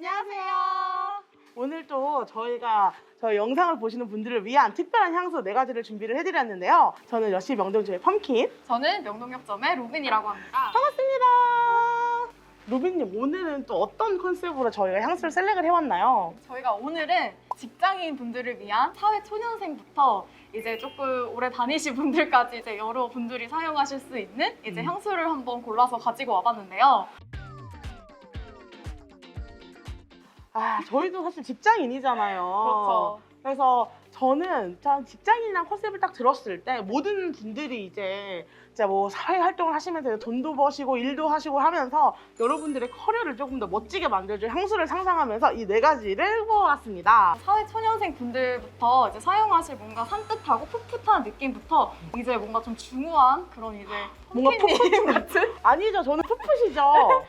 안녕하세요. 오늘 또 저희 영상을 보시는 분들을 위한 특별한 향수 4가지를 준비를 해드렸는데요. 저는 러쉬 명동점의 펌킨. 저는 명동역점의 로빈이라고 합니다. 반갑습니다. 로빈님, 오늘은 또 어떤 컨셉으로 저희가 향수를 셀렉을 해왔나요? 저희가 오늘은 직장인 분들을 위한 사회 초년생부터 이제 조금 오래 다니신 분들까지 이제 여러 분들이 사용하실 수 있는 이제 향수를 한번 골라서 가지고 와봤는데요. 저희도 사실 직장인이잖아요. 그렇죠. 그래서 저는 직장인이란 컨셉을 딱 들었을 때 모든 분들이 이제 뭐 사회 활동을 하시면서 돈도 버시고 일도 하시고 하면서 여러분들의 커리어를 조금 더 멋지게 만들어줄 향수를 상상하면서 이 4가지를 뽑아왔습니다. 사회 초년생 분들부터 이제 사용하실 뭔가 산뜻하고 풋풋한 느낌부터 이제 뭔가 좀 중후한 그런 이제 뭔가 펌킨님 같은? 아니죠, 저는 풋풋이죠.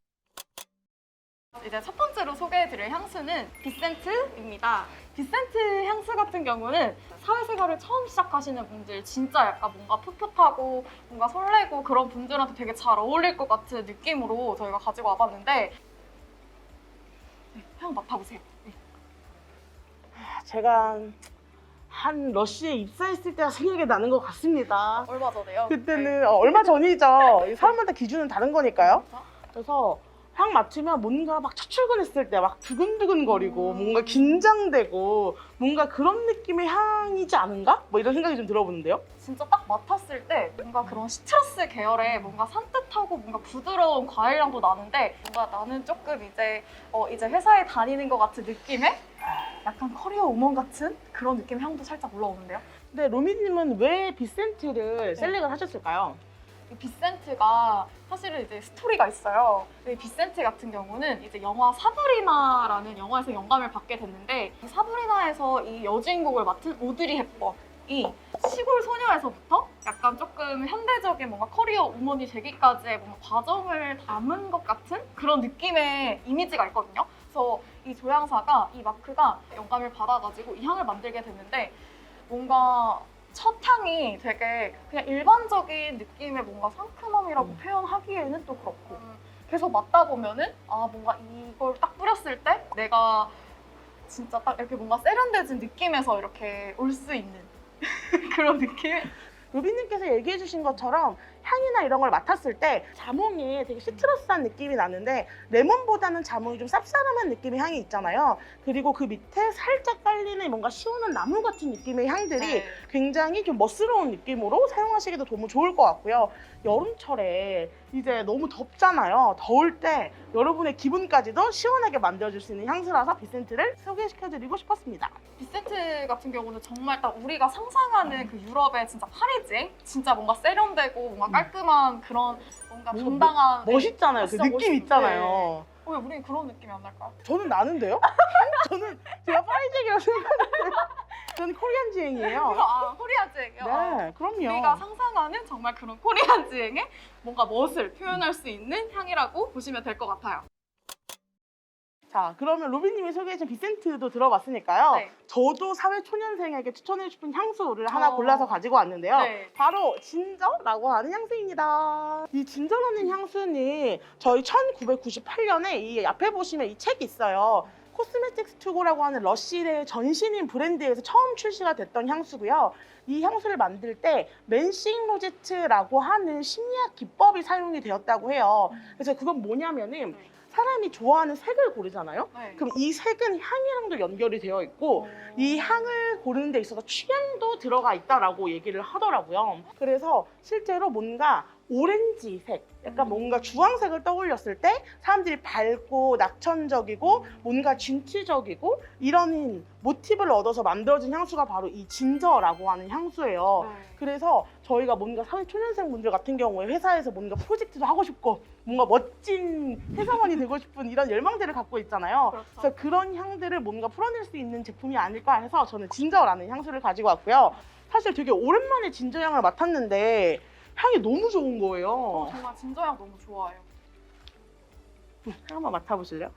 이제 첫 번째로 소개해드릴 향수는 비센트입니다. 비센트 향수 같은 경우는 사회생활을 처음 시작하시는 분들 진짜 약간 뭔가 풋풋하고 뭔가 설레고 그런 분들한테 되게 잘 어울릴 것 같은 느낌으로 저희가 가지고 와봤는데 향 맡아보세요. 제가 한 러쉬에 입사했을 때가 생각이 나는 것 같습니다. 얼마 전에요? 그때는 얼마 전이죠. 사람마다 기준은 다른 거니까요. 그래서 향 맡으면 뭔가 막 첫 출근했을 때 막 두근두근거리고 뭔가 긴장되고 뭔가 그런 느낌의 향이지 않은가? 뭐 이런 생각이 좀 들어보는데요. 진짜 딱 맡았을 때 뭔가 그런 시트러스 계열의 뭔가 산뜻하고 뭔가 부드러운 과일향도 나는데 뭔가 나는 조금 이제 회사에 다니는 것 같은 느낌의 약간 커리어 우먼 같은 그런 느낌의 향도 살짝 올라오는데요. 근데 로미님은 왜 비센트를 셀렉을 하셨을까요? 이 비센트가 사실은 이제 스토리가 있어요. 이 비센트 같은 경우는 이제 영화 사브리나라는 영화에서 영감을 받게 됐는데 이 사브리나에서 이 여주인공을 맡은 오드리 헵번이 시골 소녀에서부터 약간 조금 현대적인 뭔가 커리어 우먼이 되기까지의 뭔가 과정을 담은 것 같은 그런 느낌의 이미지가 있거든요. 그래서 이 조향사가 이 마크가 영감을 받아가지고 이 향을 만들게 됐는데 뭔가 첫 향이 되게 그냥 일반적인 느낌의 뭔가 상큼함이라고 표현하기에는 또 그렇고 계속 맡다 보면은 뭔가 이걸 딱 뿌렸을 때 내가 진짜 딱 이렇게 뭔가 세련되진 느낌에서 이렇게 올 수 있는 그런 느낌? 로빈님께서 얘기해 주신 것처럼 향이나 이런 걸 맡았을 때 자몽이 되게 시트러스한 느낌이 나는데 레몬보다는 자몽이 좀 쌉싸름한 느낌의 향이 있잖아요. 그리고 그 밑에 살짝 깔리는 뭔가 시원한 나무 같은 느낌의 향들이 굉장히 좀 멋스러운 느낌으로 사용하시기도 너무 좋을 것 같고요. 여름철에 이제 너무 덥잖아요. 더울 때 여러분의 기분까지도 시원하게 만들어줄 수 있는 향수라서 비센트를 소개시켜드리고 싶었습니다. 비센트 같은 경우는 정말 딱 우리가 상상하는 그 유럽의 진짜 파리지? 진짜 뭔가 세련되고 뭔가 깔끔한 그런 뭔가 당당한 멋있잖아요. 그 진짜 느낌 멋있는데. 있잖아요. 왜 우리는 그런 느낌이 안 날까요? 저는 나는데요? 저는 제가 파리쟁이라고 생각하는데 저는 코리안 지행이에요. 코리아즈예요. 네, 그럼요. 우리가 상상하는 정말 그런 코리안즈행의 뭔가 멋을 표현할 수 있는 향이라고 보시면 될 것 같아요. 자, 그러면 로빈님이 소개해준 비센트도 들어봤으니까요. 네. 저도 사회 초년생에게 추천해 싶은 향수를 하나 어. 골라서 가지고 왔는데요. 네. 바로 진저라고 하는 향수입니다. 이 진저라는 향수는 저희 1998년에 이 앞에 보시면 이 책이 있어요. 코스메틱스 투고라고 하는 러쉬의 전신인 브랜드에서 처음 출시가 됐던 향수고요. 이 향수를 만들 때 맨싱 로제트라고 하는 심리학 기법이 사용이 되었다고 해요. 그래서 그건 뭐냐면은 사람이 좋아하는 색을 고르잖아요. 네. 그럼 이 색은 향이랑도 연결이 되어 있고 이 향을 고르는 데 있어서 취향도 들어가 있다라고 얘기를 하더라고요. 그래서 실제로 뭔가 오렌지색, 약간 뭔가 주황색을 떠올렸을 때 사람들이 밝고 낙천적이고 뭔가 진취적이고 이런 모티브를 얻어서 만들어진 향수가 바로 이 진저라고 하는 향수예요. 그래서 저희가 뭔가 사회 초년생 분들 같은 경우에 회사에서 뭔가 프로젝트도 하고 싶고 뭔가 멋진 회사원이 되고 싶은 이런 열망들을 갖고 있잖아요. 그렇죠. 그래서 그런 향들을 뭔가 풀어낼 수 있는 제품이 아닐까 해서 저는 진저라는 향수를 가지고 왔고요. 사실 되게 오랜만에 진저 향을 맡았는데 향이 너무 좋은 거예요. 정말 진저향 너무 좋아해요. 향 한번 맡아보실래요?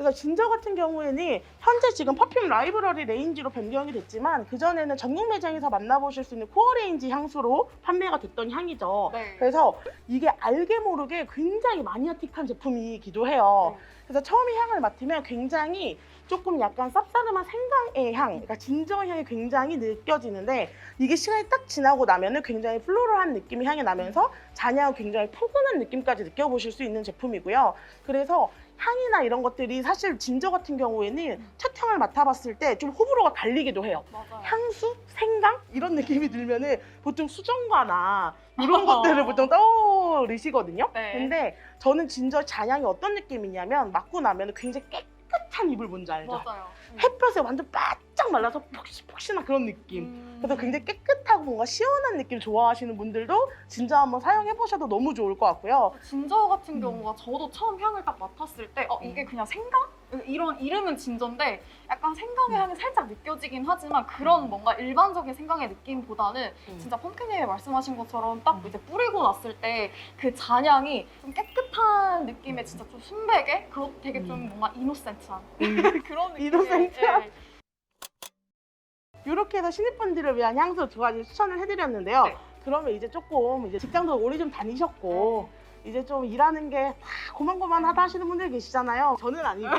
그래서 진저 같은 경우에는 현재 지금 퍼퓸 라이브러리 레인지로 변경이 됐지만 그전에는 전국 매장에서 만나보실 수 있는 코어 레인지 향수로 판매가 됐던 향이죠. 네. 그래서 이게 알게 모르게 굉장히 마니아틱한 제품이기도 해요. 네. 그래서 처음에 향을 맡으면 굉장히 조금 약간 쌉싸름한 생강의 향, 그러니까 진저 향이 굉장히 느껴지는데 이게 시간이 딱 지나고 나면은 굉장히 플로럴한 느낌이 향이 나면서 잔향 굉장히 포근한 느낌까지 느껴보실 수 있는 제품이고요. 그래서 향이나 이런 것들이 사실 진저 같은 경우에는 첫 향을 맡아봤을 때 좀 호불호가 갈리기도 해요. 맞아요. 향수, 생강 이런 느낌이 들면은 보통 수정과나 이런 것들을 보통 떠오르시거든요. 네. 근데 저는 진저 잔향이 어떤 느낌이냐면 맡고 나면 굉장히 깨끗한 이불 뭔지 알죠? 맞아요. 햇볕에 완전 바짝 말라서 폭신폭신한 그런 느낌. 그래서 굉장히 깨끗하고 뭔가 시원한 느낌 좋아하시는 분들도 진저 한번 사용해 보셔도 너무 좋을 것 같고요. 진저 같은 경우가 저도 처음 향을 딱 맡았을 때 이게 그냥 생강? 이런 이름은 진저인데 약간 생강의 향이 살짝 느껴지긴 하지만 그런 뭔가 일반적인 생강의 느낌보다는 진짜 펌킨님이 말씀하신 것처럼 딱 이제 뿌리고 났을 때 그 잔향이 좀 깨끗한 느낌의 진짜 좀 순백의 그런 되게 좀 뭔가 이노센트한 그런 느낌의 이노센트한? 예. 이렇게 해서 신입분들을 위한 향수 2가지 추천을 해드렸는데요. 네. 그러면 이제 조금 이제 직장도 오래 좀 다니셨고 이제 좀 일하는 게 고만고만하다 하시는 분들 계시잖아요. 저는 아니고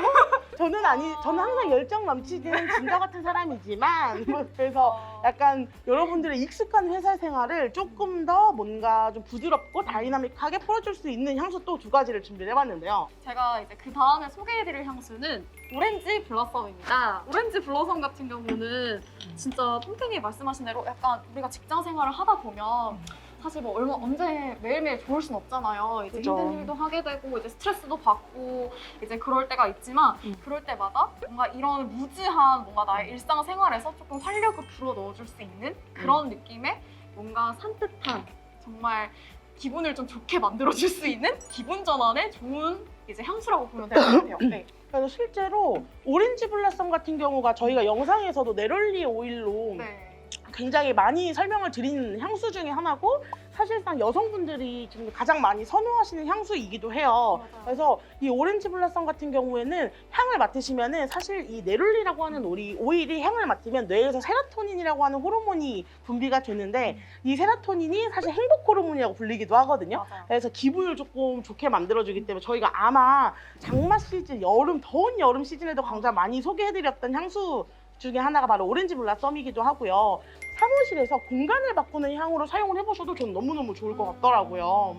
저는 항상 열정 넘치는 진저 같은 사람이지만 그래서 약간 여러분들의 익숙한 회사 생활을 조금 더 뭔가 좀 부드럽고 다이나믹하게 풀어줄 수 있는 향수 또 2가지를 준비를 해봤는데요. 제가 이제 그 다음에 소개해드릴 향수는 오렌지 블러썸입니다. 오렌지 블러썸 같은 경우는 진짜 pom킨이 말씀하신 대로 약간 우리가 직장 생활을 하다 보면 사실 뭐 언제 매일매일 좋을 순 없잖아요. 이제 그죠. 힘든 일도 하게 되고 이제 스트레스도 받고 이제 그럴 때가 있지만 그럴 때마다 뭔가 이런 무지한 뭔가 나의 일상생활에서 조금 활력을 불어 넣어줄 수 있는 그런 느낌의 뭔가 산뜻한 정말 기분을 좀 좋게 만들어줄 수 있는 기분 전환에 좋은 이제 향수라고 보면 될 것 같아요. 네. 그래서 실제로 오렌지 블라썸 같은 경우가 저희가 영상에서도 네롤리 오일로 네. 굉장히 많이 설명을 드리는 향수 중에 하나고 사실상 여성분들이 지금 가장 많이 선호하시는 향수이기도 해요. 맞아요. 그래서 이 오렌지 블라썸 같은 경우에는 향을 맡으시면은 사실 이 네롤리라고 하는 오일이 향을 맡으면 뇌에서 세로토닌이라고 하는 호르몬이 분비가 되는데 이 세로토닌이 사실 행복 호르몬이라고 불리기도 하거든요. 맞아요. 그래서 기분을 조금 좋게 만들어주기 때문에 저희가 아마 장마 시즌, 더운 여름 시즌에도 가장 많이 소개해드렸던 향수 중에 하나가 바로 오렌지 블라썸이기도 하고요. 사무실에서 공간을 바꾸는 향으로 사용을 해보셔도 저는 너무너무 좋을 것 같더라고요.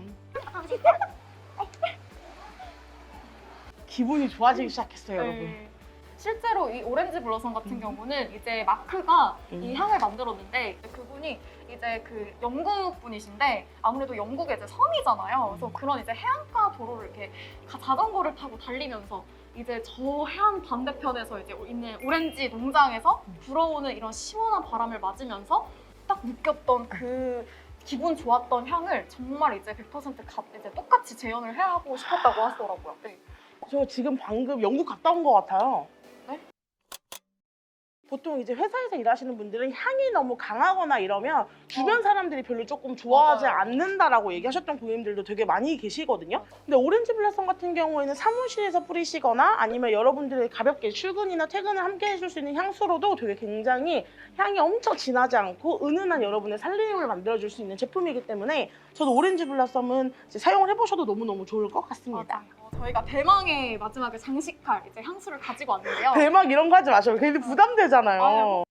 기분이 좋아지기 시작했어요, 여러분. 네. 실제로 이 오렌지 블러썸 같은 경우는 이제 마크가 이 향을 만들었는데 그분이 이제 그 영국 분이신데 아무래도 영국의 이제 섬이잖아요. 그래서 그런 이제 해안가 도로를 이렇게 자전거를 타고 달리면서 이제 저 해안 반대편에서 이제 있는 오렌지 농장에서 불어오는 이런 시원한 바람을 맞으면서 딱 느꼈던 그 기분 좋았던 향을 정말 이제 100% 이제 똑같이 재현을 하고 싶었다고 하시더라고요. 네. 저 지금 방금 영국 갔다 온 것 같아요. 네? 보통 이제 회사에서 일하시는 분들은 향이 너무 강하거나 이러면 주변 사람들이 별로 조금 좋아하지 맞아요. 않는다라고 얘기하셨던 고객님들도 되게 많이 계시거든요. 근데 오렌지 블라썸 같은 경우에는 사무실에서 뿌리시거나 아니면 여러분들이 가볍게 출근이나 퇴근을 함께 해줄 수 있는 향수로도 되게 굉장히 향이 엄청 진하지 않고 은은한 여러분의 살림을 만들어줄 수 있는 제품이기 때문에 저도 오렌지 블라썸은 이제 사용을 해보셔도 너무너무 좋을 것 같습니다. 저희가 대망의 마지막에 장식할 이제 향수를 가지고 왔는데요. 대박 이런 거 하지 마셔요. 괜히 부담되잖아요. 아유.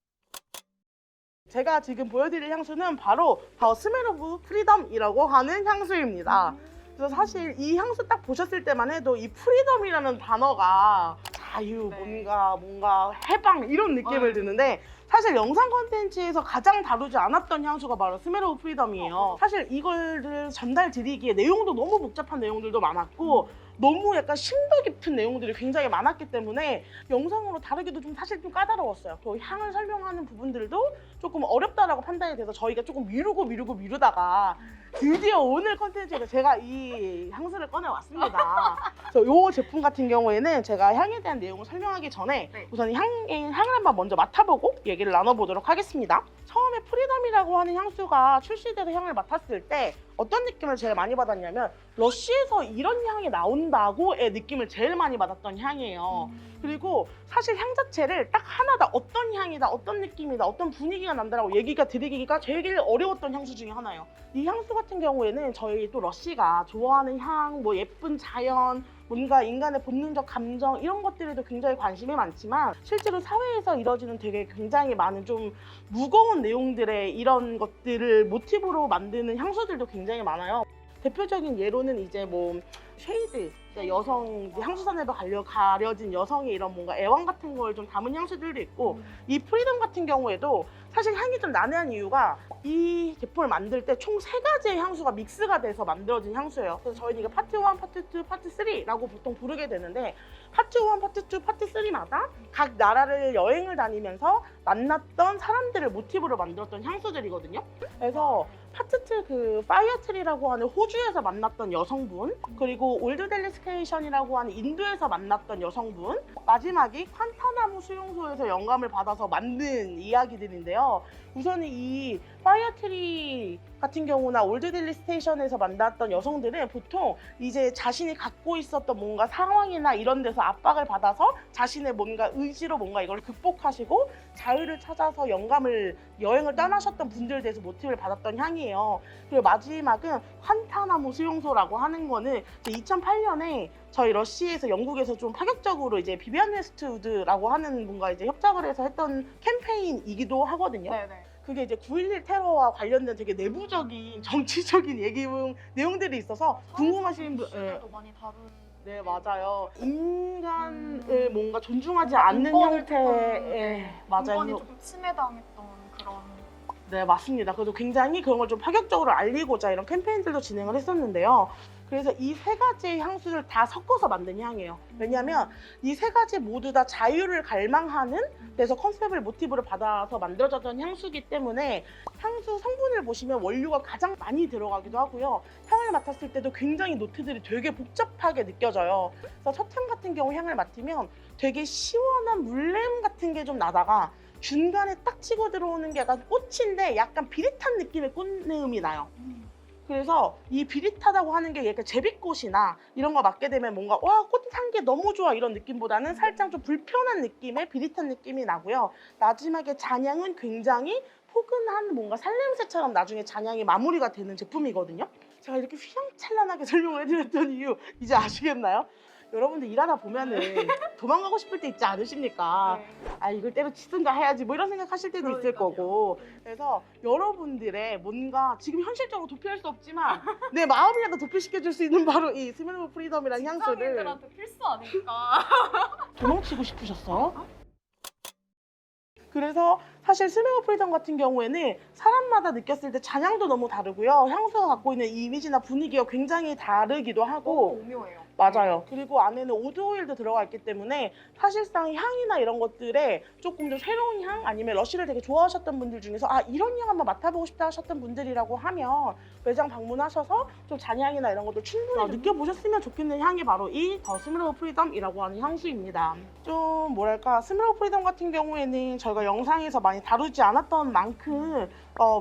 제가 지금 보여드릴 향수는 바로 더 스멜 오브 프리덤이라고 하는 향수입니다. 그래서 사실 이 향수 딱 보셨을 때만 해도 이 프리덤이라는 단어가 자유, 네. 뭔가 해방 이런 느낌을 드는데 사실 영상 콘텐츠에서 가장 다루지 않았던 향수가 바로 스멜 오브 프리덤이에요. 사실 이거를 전달 드리기에 내용도 너무 복잡한 내용들도 많았고 너무 약간 심도 깊은 내용들이 굉장히 많았기 때문에 영상으로 다루기도 좀 사실 좀 까다로웠어요. 또 향을 설명하는 부분들도 조금 어렵다라고 판단이 돼서 저희가 조금 미루다가 드디어 오늘 컨텐츠에서 제가 이 향수를 꺼내왔습니다. 그래서 이 제품 같은 경우에는 제가 향에 대한 내용을 설명하기 전에 네. 우선 향을 한번 먼저 맡아보고 얘기를 나눠보도록 하겠습니다. 처음에 프리덤이라고 하는 향수가 출시돼서 향을 맡았을 때 어떤 느낌을 제일 많이 받았냐면 러쉬에서 이런 향이 나온다고의 느낌을 제일 많이 받았던 향이에요. 그리고 사실 향 자체를 딱 하나다 어떤 향이다, 어떤 느낌이다, 어떤 분위기가 난다라고 얘기가 드리기가 제일 어려웠던 향수 중에 하나예요. 이 향수 같은 경우에는 저희 또 러쉬가 좋아하는 향, 뭐 예쁜 자연, 뭔가 인간의 본능적 감정 이런 것들에도 굉장히 관심이 많지만 실제로 사회에서 이뤄지는 되게 굉장히 많은 좀 무거운 내용들의 이런 것들을 모티브로 만드는 향수들도 굉장히 많아요. 대표적인 예로는 이제 뭐 쉐이드, 여성 향수산에도 가려진 여성의 이런 뭔가 애환 같은 걸 좀 담은 향수들도 있고 이 프리덤 같은 경우에도 사실 향이 좀 난해한 이유가 이 제품을 만들 때 총 3가지의 향수가 믹스가 돼서 만들어진 향수예요. 그래서 저희는 이게 파트 1, 파트 2, 파트 3라고 보통 부르게 되는데 파트 1, 파트 2, 파트 3마다 각 나라를 여행을 다니면서 만났던 사람들을 모티브로 만들었던 향수들이거든요. 그래서 파트 2 그 파이어트리라고 하는 호주에서 만났던 여성분, 그리고 올드델리 스테이션이라고 하는 인도에서 만났던 여성분, 마지막이 칸타나무 수용소에서 영감을 받아서 만든 이야기들인데요. 우선 이 파이어트리 같은 경우나 올드델리 스테이션에서 만났던 여성들은 보통 이제 자신이 갖고 있었던 뭔가 상황이나 이런 데서 압박을 받아서 자신의 뭔가 의지로 뭔가 이걸 극복하시고 자유를 찾아서 여행을 떠나셨던 분들에 대해서 모티브를 받았던 향이에요. 그리고 마지막은 환타나무 수용소라고 하는 거는 2008년에 저희 러쉬에서 영국에서 좀 파격적으로 이제 비비안 웨스트우드라고 하는 뭔가 이제 협작을 해서 했던 캠페인이기도 하거든요. 네네. 그게 이제 9.11 테러와 관련된 되게 내부적인 정치적인 내용들이 있어서 궁금하신 분, 도 많이 다룬. 네 맞아요. 인간을 뭔가 존중하지 않는 인권을 형태의 맞아요. 인권이 조금 침해당했던 그런. 네 맞습니다. 그래서 굉장히 그런 걸 좀 파격적으로 알리고자 이런 캠페인들도 진행을 했었는데요. 그래서 이 3가지의 향수를 다 섞어서 만든 향이에요. 왜냐하면 이 3가지 모두 다 자유를 갈망하는 데서 컨셉을 모티브로 받아서 만들어졌던 향수이기 때문에 향수 성분을 보시면 원료가 가장 많이 들어가기도 하고요. 향을 맡았을 때도 굉장히 노트들이 되게 복잡하게 느껴져요. 그래서 첫 향 같은 경우 향을 맡으면 되게 시원한 물냄 같은 게 좀 나다가 중간에 딱 치고 들어오는 게 약간 꽃인데 약간 비릿한 느낌의 꽃내음이 나요. 그래서 이 비릿하다고 하는 게 약간 제비꽃이나 이런 거 맡게 되면 뭔가 와, 꽃 향기 너무 좋아 이런 느낌보다는 살짝 좀 불편한 느낌의 비릿한 느낌이 나고요. 마지막에 잔향은 굉장히 포근한 뭔가 살냄새처럼 나중에 잔향이 마무리가 되는 제품이거든요. 제가 이렇게 휘황찬란하게 설명을 해드렸던 이유 이제 아시겠나요? 여러분들 일하다 보면은 도망가고 싶을 때 있지 않으십니까? 네. 아 이걸 때려치든가 해야지 뭐 이런 생각하실 때도 있을 그러니까요. 거고 그래서 여러분들의 뭔가 지금 현실적으로 도피할 수 없지만 내 마음이라도 도피시켜줄 수 있는 바로 이 스멜 오브 프리덤이라는 향수를 직장인들한테 필수 아닙니까? 도망치고 싶으셨어요? 그래서 사실 스멜 오브 프리덤 같은 경우에는 사람마다 느꼈을 때 잔향도 너무 다르고요. 향수가 갖고 있는 이미지나 분위기가 굉장히 다르기도 하고 오묘해요. 맞아요. 그리고 안에는 오드 오일도 들어가 있기 때문에 사실상 향이나 이런 것들에 조금 더 새로운 향 아니면 러쉬를 되게 좋아하셨던 분들 중에서 아 이런 향 한번 맡아보고 싶다 하셨던 분들이라고 하면 매장 방문하셔서 좀 잔향이나 이런 것들 충분히 느껴보셨으면 좋겠는 향이 바로 이 더 스멜 오브 프리덤이라고 하는 향수입니다. 좀 뭐랄까 스멜 오브 프리덤 같은 경우에는 저희가 영상에서 많이 다루지 않았던 만큼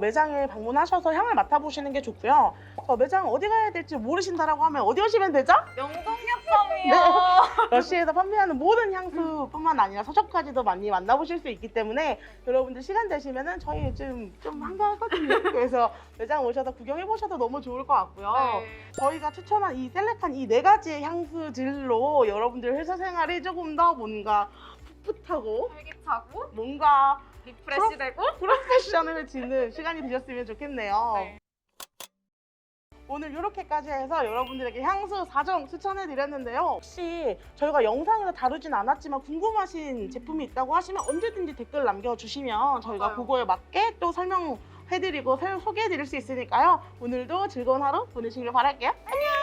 매장에 방문하셔서 향을 맡아보시는 게 좋고요. 매장 어디 가야 될지 모르신다라고 하면 어디 오시면 되죠? 명동역점이요. 러쉬에서 판매하는 모든 향수뿐만 아니라 서적까지도 많이 만나보실 수 있기 때문에 여러분들 시간 되시면은 저희 요즘 좀 한가하거든요. 그래서 매장 오셔서 구경해보셔도 너무 좋을 것 같고요. 네. 저희가 추천한 이 셀렉한 이 4가지의 향수들로 여러분들 회사 생활이 조금 더 뭔가 풋풋하고 활기차고 뭔가 리프레시되고. 프로페셔널을 지는 시간이 되셨으면 좋겠네요. 네. 오늘 이렇게까지 해서 여러분들에게 향수 4종 추천해드렸는데요. 혹시 저희가 영상에서 다루진 않았지만 궁금하신 제품이 있다고 하시면 언제든지 댓글 남겨주시면 저희가 맞아요. 그거에 맞게 또 설명해드리고 소개해드릴 수 있으니까요. 오늘도 즐거운 하루 보내시길 바랄게요. 안녕!